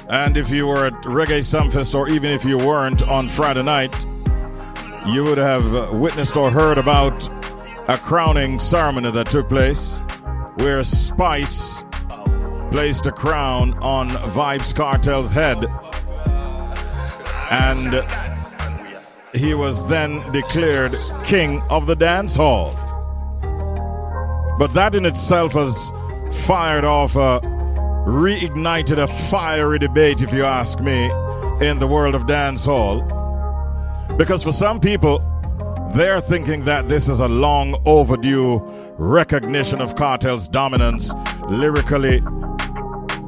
And if you were at Reggae Sumfest, or even if you weren't on Friday night, you would have witnessed or heard about a crowning ceremony that took place where Spice placed a crown on Vybz Kartel's head. And he was then declared King of the Dancehall. But that in itself has reignited a fiery debate, if you ask me, in the world of dancehall. Because for some people, they're thinking that this is a long overdue recognition of Kartel's dominance lyrically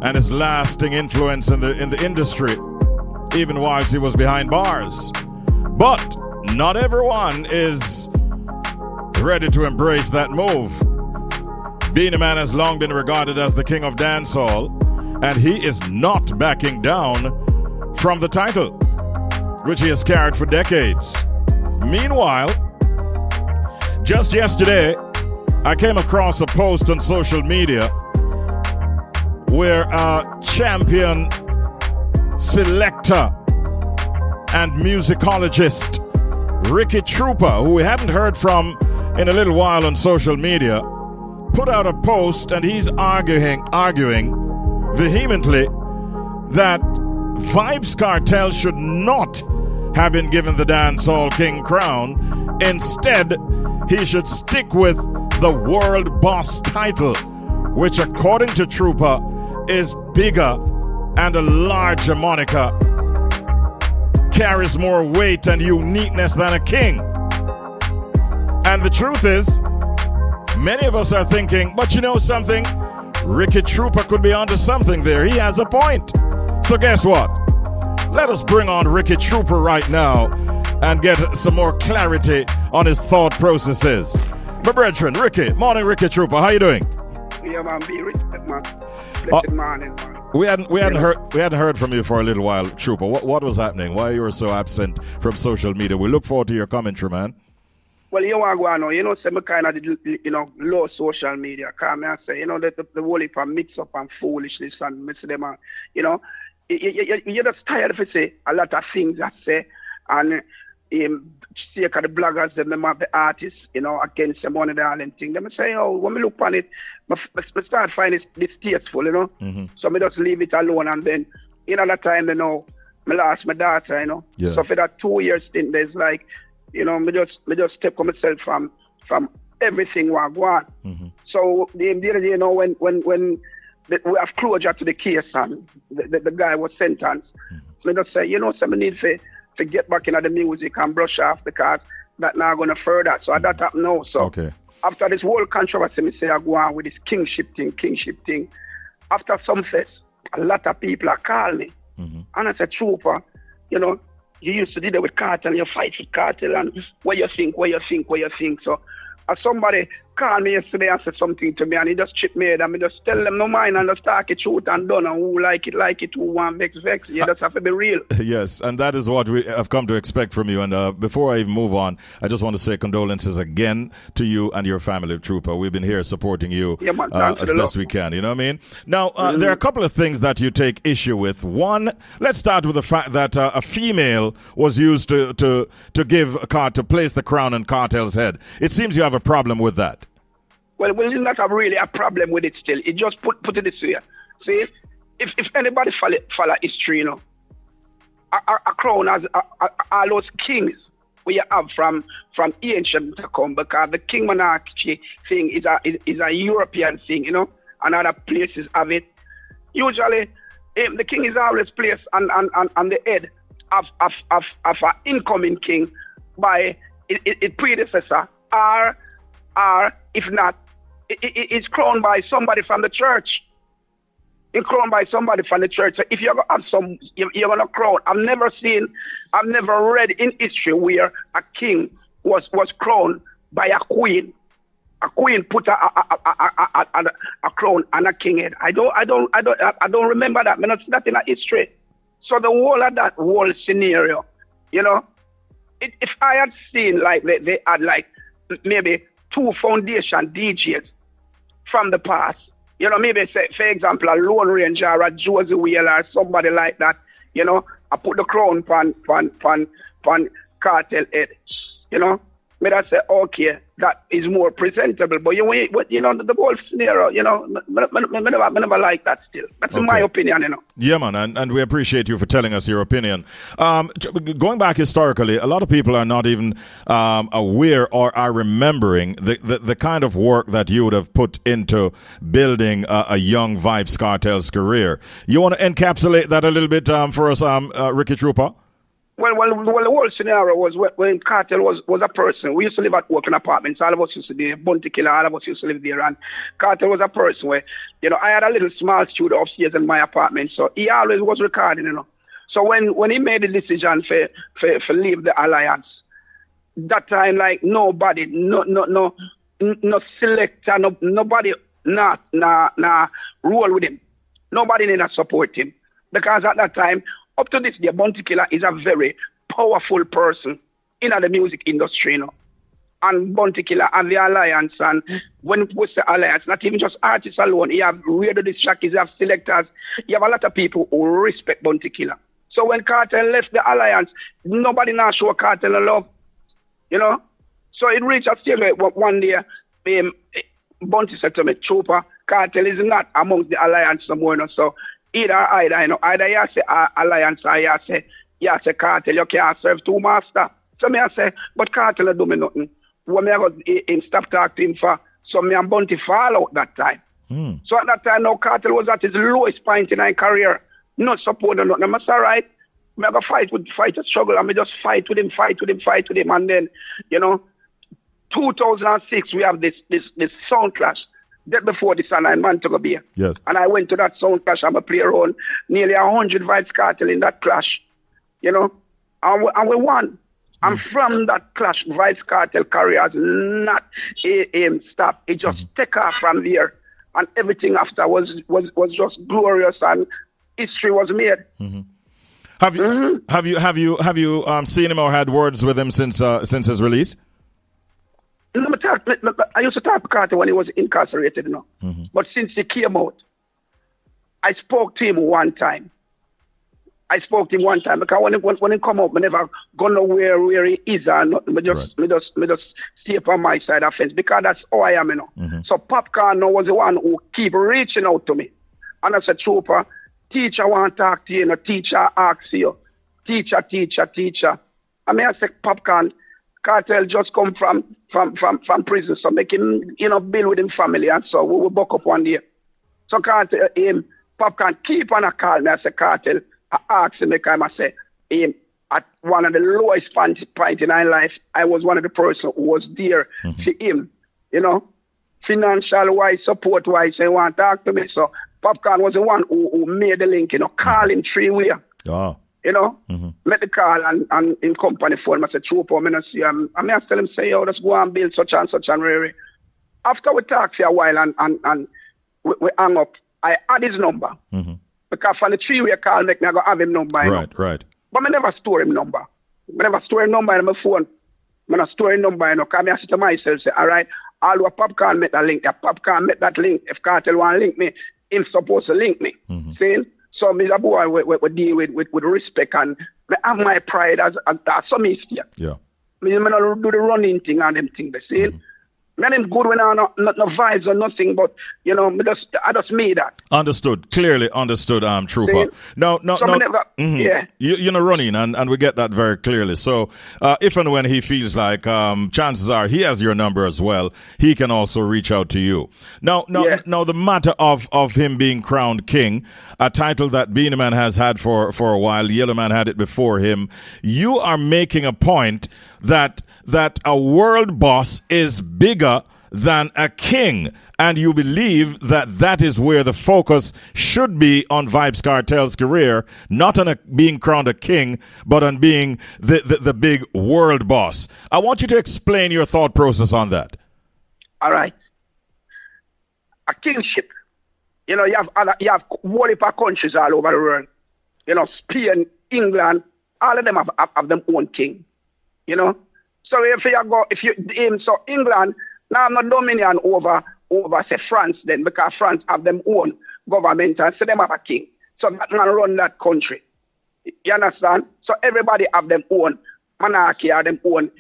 and his lasting influence in the industry, even whilst he was behind bars. But not everyone is ready to embrace that move. Beenie Man has long been regarded as the king of dancehall, and he is not backing down from the title, which he has carried for decades. Meanwhile, just yesterday, I came across a post on social media where a champion selector and musicologist, Ricky Trooper, who we haven't heard from in a little while on social media, put out a post, and he's arguing vehemently that Vybz Kartel should not have been given the Dancehall King crown. Instead, he should stick with the World Boss title, which according to Trooper is bigger and a larger moniker, carries more weight and uniqueness than a king. And the truth is, many of us are thinking, but you know something? Ricky Trooper could be onto something there. He has a point. So guess what? Let us bring on Ricky Trooper right now and get some more clarity on his thought processes. My brethren, Ricky. Morning, Ricky Trooper. How you doing? Yeah, man. Be respect, man. Blessed morning, man. We hadn't heard from you for a little while, Trooper. What was happening? Why you were so absent from social media? We look forward to your commentary, man. Well, you want to go on now. You know, say me kind of, low social media. Because I say, the whole heap of mix up and foolishness and miss them, you're just tired of it, say, a lot of things I say, and see the bloggers, them have the artists, against the money, darling thing. Them say, when we look on it, I start finding it distasteful, Mm-hmm. So me just leave it alone, and then, that time, I lost my daughter, Yeah. So for that 2 years stint, there's like, me just take myself from everything what I want. Mm-hmm. So the other day, when we have closure to the case and the guy was sentenced, Mm-hmm. me just say, so me need to get back into the music and brush off because that now going to further. So that happened now. So okay. After this whole controversy, me say I go on with this kingship thing. After some fest, a lot of people are calling me. Mm-hmm. And I said, Trooper, you used to do that with Kartel, you fight with Kartel, and what you think. So somebody called me yesterday and said something to me, and he just chipped me, and I just tell them no mind, and just talk it truth and done, and who like it, who want vex. You just have to be real. Yes, and that is what we have come to expect from you. And before I even move on, I just want to say condolences again to you and your family, Trooper. We've been here supporting you as best we can, you know what I mean? Now, there are a couple of things that you take issue with. One, let's start with the fact that a female was used to place the crown on Kartel's head. It seems you have a problem with that. Well, it's not really a problem with it still. It just put it this way. See, if anybody follow history, a crown has all those kings we have from ancient to come, because the king monarchy thing is a European thing, and other places have it. Usually, the king is always placed on the head of an incoming king by its predecessor, or if not, it's crowned by somebody from the church. It's crowned by somebody from the church. So if you're going to have you're going to crown. I've never read in history where a king was crowned by a queen. A queen put a crown on a king head. I don't remember that. I not see that in a history. So the whole of that whole scenario, if I had seen like they had like maybe 2 foundation DJs from the past, You know, maybe say, for example, a Lone Ranger or a Josie Wheeler or somebody like that. You know, I put the crown pan Kartel head. You know, me that say, okay, that is more presentable. But you know, the whole scenario, you know, me never like that still. That's my opinion, you know. Yeah, man, and we appreciate you for telling us your opinion. Going back historically, a lot of people are not even aware or are remembering the kind of work that you would have put into building a young Vybz Kartel's career. You want to encapsulate that a little bit for us, Ricky Trooper? Well, the whole scenario was when Kartel was a person. We used to live at working apartments. All of us used to be Bounty Killer. All of us used to live there. And Kartel was a person where, you know, I had a little small studio upstairs in my apartment. So he always was recording, you know. So when he made the decision for leave the alliance, that time, like, nobody, no selector, nobody, roll with him. Nobody didn't support him. Because at that time, up to this day, Bounty Killer is a very powerful person in the music industry, you know. And Bounty Killer and the Alliance, and when we say Alliance, not even just artists alone, you have radio disc jockeys, you have selectors, you have a lot of people who respect Bounty Killer. So when Kartel left the Alliance, nobody now show Kartel a love, you know. So it reached a stage where one day, Bounty said to me, Trooper, Kartel is not amongst the Alliance no more, you know. So either, you know, either you say Alliance or you say Kartel, you can't serve two masters. So me I say, but Kartel don't do me nothing. When me I got him stop talking to him for, so me and Bounty fall out that time. So at that time, now Kartel was at his lowest point in his career. Not supporting nothing. I'm all right. Me I go fight a struggle, and me just fight with him, and then, you know, 2006 we have this sound clash. That before the Sun and Mantogo Bay. Yes. And I went to that sound clash and I played around nearly 100 Vybz Kartel in that clash. You know? And we won. And from that clash, Vybz Kartel career has not stopped. It just take off from there. And everything after was just glorious, and history was made. Have you seen him or had words with him since his release? I used to talk to Kartel when he was incarcerated, you know. But since he came out, I spoke to him one time. Because when he come out, I never go nowhere where he is or nothing. Me just stay up on my side of the fence, because that's how I am, you know. So Popcorn now was the one who keep reaching out to me. And I said, Trooper, teacher want to talk to you, you know, teacher asks you. Teacher. I mean, I said, Popcorn, Kartel just come from prison, so make him, you know, build with him family, and so we will buck up one day. So Kartel, Popcorn keep on a call me. I say, Kartel, I ask him, I say, at one of the lowest point in my life, I was one of the person who was there to him, you know, financial wise, support wise, he want to talk to me. So Popcorn was the one who made the link, you know, call him 3-way. Oh. You know, make the call and in company phone. I said, Trooper, I see him. I mean, I tell him, say, yo, let's go and build such and such and really. After we talked for a while and we hung up, I had his number. Because from the 3-way call, make me go have him number. Right. But I never store him number. I never store him number in my phone. I never store him number, you know, because I say to myself, say, all right, all what Popcorn make that link. If Popcorn make that link, if Kartel want to link me, he's supposed to link me. See? So me a boy we deal with respect, and I have my pride as some here. Yeah. Me not do the running thing and them thing. They see. Me and him good when I not vibes or nothing, but you know, I just made that. Understood. Clearly understood, Trooper. No. Yeah. You're not running, and we get that very clearly. So if and when he feels like, chances are he has your number as well, he can also reach out to you. Now, the matter of him being crowned king, a title that Beenie Man has had for a while, Yellow Man had it before him. You are making a point that a world boss is bigger than a king, and you believe that is where the focus should be on Vybz Kartel's career, not on being crowned a king, but on being the big world boss. I want you to explain your thought process on that. All right. A kingship. You know, you have whole heap of countries all over the world. You know, Spain, England, all of them have their own king. You know? So if you aim, so England now have no dominion over over, say, France then, because France have them own government and say them have a king. So that man run that country. You understand? So everybody have them own monarchy or them own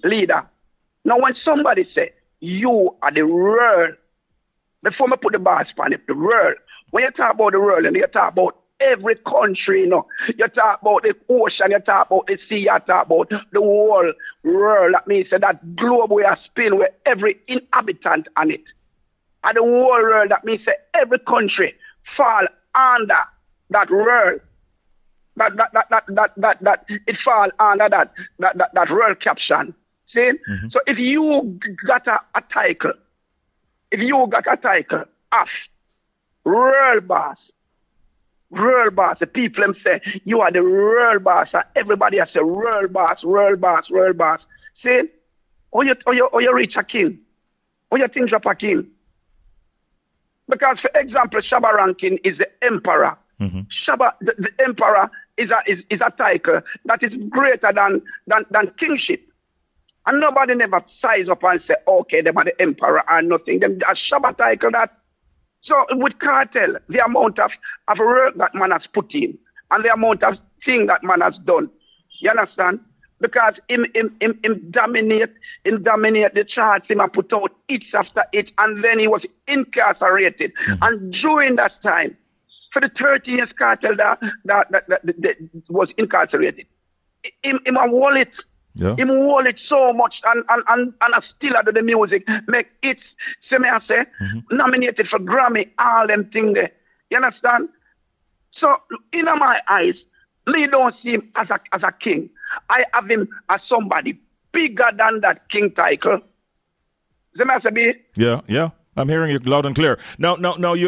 leader. Now when somebody say, you are the world, before me put the bars on it, the world, when you talk about the world and you talk about every country, you know, you talk about the ocean, you talk about the sea, you talk about the whole world. That means that globe we are spin with every inhabitant on it. And the whole world, that means every country fall under that world. That it fall under that world caption. See? Mm-hmm. So if you got a title, of world boss, the people them say you are the world boss, and everybody has a world boss. See? Or you reach a king, or you think drop a king. Because for example, Shabba Rankin is the emperor. Mm-hmm. Shabba, the emperor is a title that is greater than kingship. And nobody never size up and say, okay, them are the emperor or nothing. Them a Shabba title that. So with Kartel, the amount of work that man has put in and the amount of thing that man has done. You understand? Because him dominate the charts, him put out hits after hits, and then he was incarcerated. Mm-hmm. And during that time, for the 30 years Kartel that was incarcerated, him a wallet. Yeah. Him hold it so much and I still do the music, make it, nominated for Grammy, all them things there. You understand? So, in my eyes, me don't see him as a king. I have him as somebody bigger than that king title. Yeah. I'm hearing you loud and clear. Now,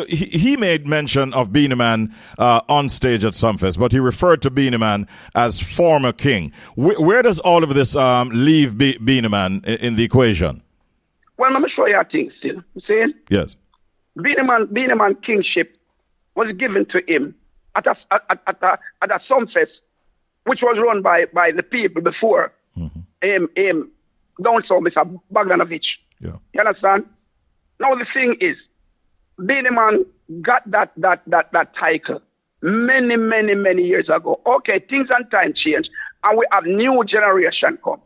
he made mention of Beenie Man on stage at Sumfest, but he referred to Beenie Man as former king. Where does all of this leave Beenie Man in the equation? Well, let me show you a thing still. You see? Yes. Beenie Man kingship was given to him at a Sumfest, which was run by the people before him down south, Mr. Bogdanovich. Yeah. You understand? Now the thing is, Beenie Man got that title many years ago. Okay, things and time change, and we have new generation come.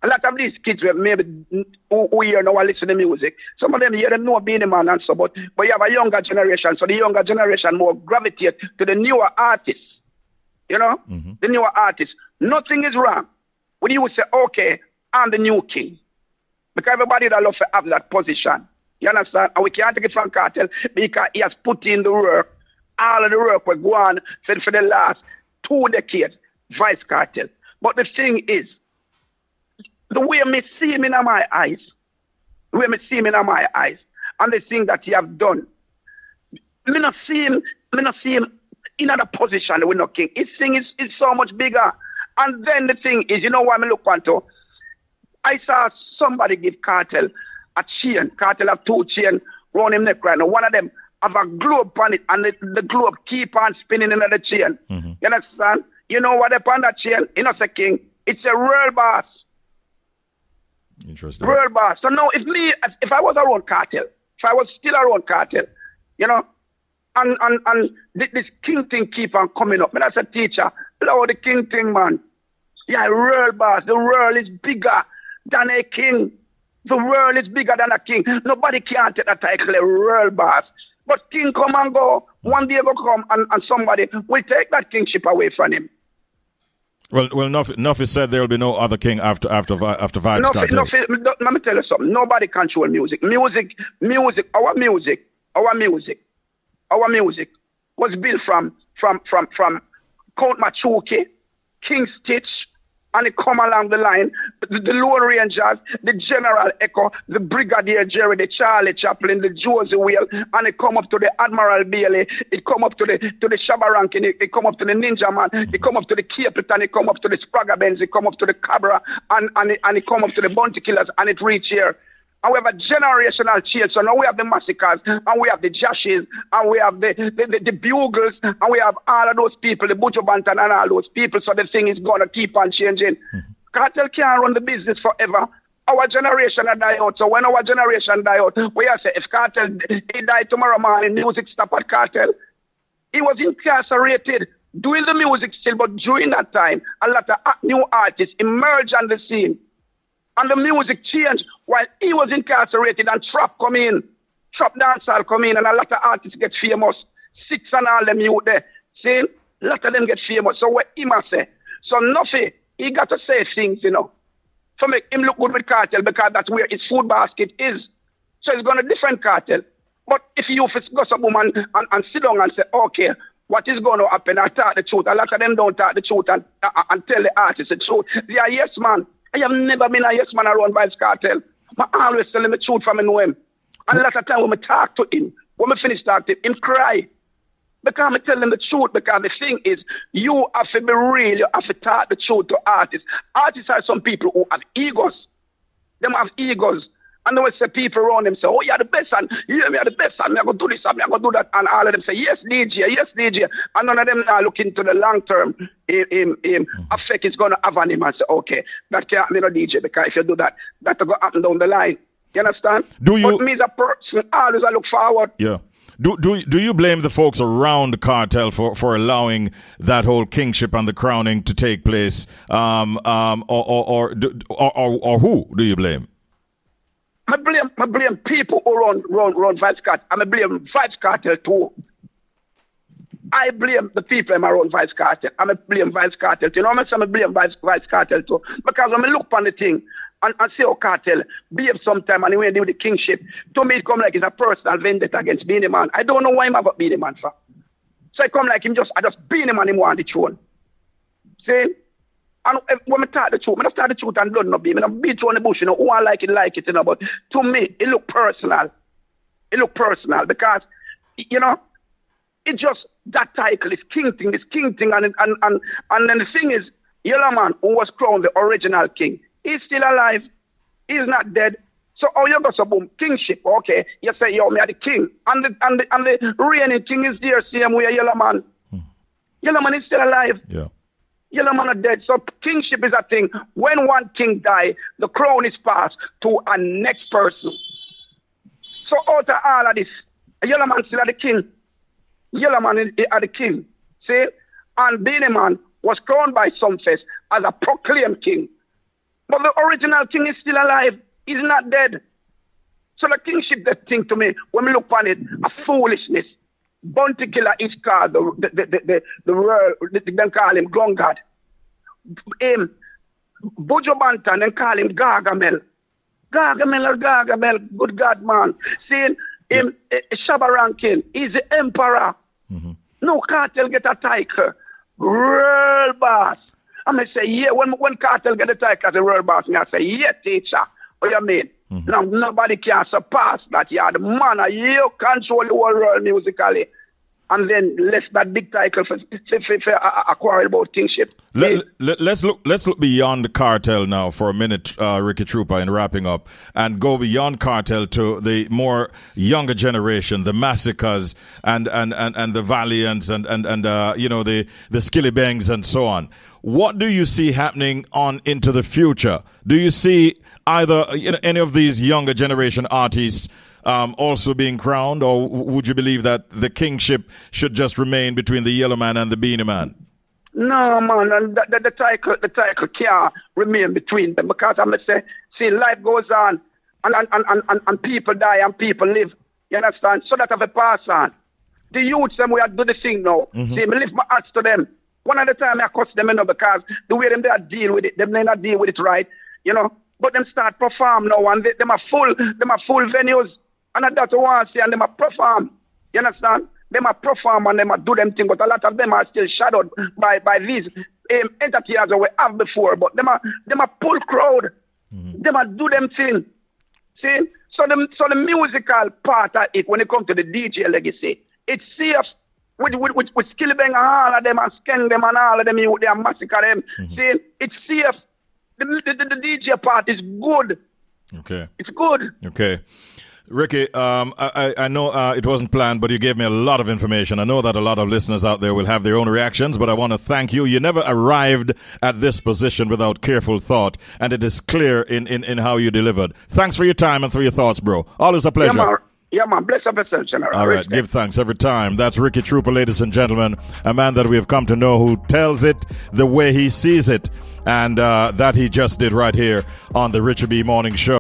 A lot of these kids who hear now listen to music, some of them hear them know Beenie Man and so, but you have a younger generation, so the younger generation more gravitate to the newer artists. You know, the newer artists. Nothing is wrong when you would say, okay, I'm the new king. Because everybody that loves to have that position. You understand? And we can't take it from Kartel because he has put in the work. All of the work we go on for the last 2 decades, Vybz Kartel. But the thing is, the way me see him in my eyes, and the thing that he have done, me not see him in another position with no king. His thing is so much bigger. And then the thing is, you know what I look onto? I saw somebody give Kartel a chain. Kartel have 2 chains round him neck right now. One of them have a globe on it, and the globe keep on spinning in the chain. Mm-hmm. You understand? You know what upon that chain? You know, say king. It's a world boss. Interesting. World boss. So now, if I was around Kartel, if I was still around Kartel, you know, and this king thing keep on coming up. And as a teacher, blow the king thing, man. Yeah, world boss. The world is bigger than a king. The world is bigger than a king. Nobody can take the title a world boss. But king come and go. One day will come and somebody will take that kingship away from him. Well, Nuffy said there will be no other king after Vybz Kartel. Let me tell you something. Nobody control music. Our music was built from Count Machuki, King Stitch, and it come along the line, the Lone Rangers, the General Echo, the Brigadier Jerry, the Charlie Chaplin, the Josie Whale, and it come up to the Admiral Bailey, it come up to the Shabba Rankin, it come up to the Ninja Man, it come up to the Capleton, it come up to the Spragga Benz, it come up to the Cabra, and it come up to the Bounty Killers, and it reach here. And we have a generational change. So now we have the Massacres, and we have the Joshes, and we have the Bugles, and we have all of those people, the Buju Banton and all those people. So the thing is going to keep on changing. Mm-hmm. Kartel can't run the business forever. our generation had die out. So when our generation die out, we have say if Kartel he died tomorrow morning, music stop at Kartel. He was incarcerated, doing the music still, but during that time, a lot of new artists emerged on the scene. And the music changed while he was incarcerated and trap come in. Trap dancehall come in and a lot of artists get famous. Six and all them youth there. See, a lot of them get famous. So what he must say? So nothing, he got to say things, to make him look good with Kartel because that's where his food basket is. So he's going to defend Kartel. But if you go some woman and sit down and say, okay, what is going to happen? I talk the truth. A lot of them don't talk the truth and tell the artist the truth. They are yes man. I have never been a yes man around Vybz Kartel. I always tell him the truth from know him. And a lot of time when I talk to him, when I finish talking to him cry. Because I tell him the truth, because the thing is, you have to be real, you have to talk the truth to artists. Artists are some people who have egos. Them have egos. And they will say people around them say, oh, you're the best, and you are the best, and I'm going to do this, and I'm going to do that. And all of them say, yes, DJ. And none of them now look into the long term effect it's going to have on him and say, okay, that can't be no DJ, because if you do that, that's going to happen down the line. You understand? But me as a person, always I look forward. Yeah. Do you blame the folks around Kartel for allowing that whole kingship and the crowning to take place, or who do you blame? I blame people who run Vybz Kartel. I blame Vybz Kartel too. I blame the people around Vybz Kartel. I blame Vybz Kartel too. I blame Vybz Kartel too. Because when I look on the thing and see how Kartel behave sometime and when they do the kingship, to me it come like it's a personal vendetta against Beenie Man. I don't know why him have a Beenie Man for. So it come like I just Beenie Man him on the throne. See? And when I talk the truth, I start the truth and blood not be. I don't beat you on the bush, who I like it, but to me, it look personal. Because, it's just that title, this king thing, and then the thing is, Yellow Man, who was crowned the original king, he's still alive. He's not dead. So, you go so boom, kingship, okay, you say, yo, me are the king. And the reigning king is there, same way Yellow Man. Yellow Man is still alive. Yeah. Yellow Man are dead. So kingship is a thing. When one king die, the crown is passed to a next person. So out of all of this, Yellow Man still are the king. Yellow Man are the king. See? And Beenie Man was crowned by Sumfest as a proclaimed king. But the original king is still alive. He's not dead. So the kingship, that thing to me, when we look on it, a foolishness. Bounty Killer is called the world, they call him Glongad. Bujo Bantan, they call him Gargamel. Gargamel, good God, man. Seeing him, Shabba Rankin, he's the emperor. Mm-hmm. No Kartel get a title. World boss. I'm going to say, yeah, when Kartel get a title as a world boss, I say, yeah, teacher. What you mean? Mm-hmm. Now, nobody can surpass that. You are the man. You control the whole world musically. And then let's that big title for a quarrel about kingship. Let's look beyond the Kartel now for a minute, Ricky Trooper, in wrapping up, and go beyond Kartel to the more younger generation, the Massacres and the Valiants and the Skilly Bangs and so on. What do you see happening on into the future? Do you see either any of these younger generation artists also being crowned, or would you believe that the kingship should just remain between the Yellow Man and the Beenie Man? No, man, the title can't remain between them, because I'm going to say, see, life goes on, and people die and people live. You understand? So that have a pass on. The youths, them, we have to do the thing now. Mm-hmm. See, me lift my hearts to them. One at a time, I cuss them, because the way them they deal with it, them they not deal with it right, But them start perform now, and them are full venues. And that's what I say, and them are perform. You understand? Them are perform and them are do them thing, but a lot of them are still shadowed by these entertainers that we have before. But them are pull crowd. Mm-hmm. Them are do them thing. See? So the musical part of it, when it comes to the DJ legacy, it's safe with Skilly Bang and all of them and Skeng them and all of them, they are massacre them. Mm-hmm. See? It's safe. The DJ part is good. Okay. It's good. Okay. Ricky, I know it wasn't planned, but you gave me a lot of information. I know that a lot of listeners out there will have their own reactions, but I want to thank you. You never arrived at this position without careful thought, and it is clear in how you delivered. Thanks for your time and for your thoughts, bro. Always a pleasure. Yeah, man. Bless up yourself, General. All right, give thanks every time. That's Ricky Trooper, ladies and gentlemen, a man that we have come to know who tells it the way he sees it, and that he just did right here on the Richie B Morning Show.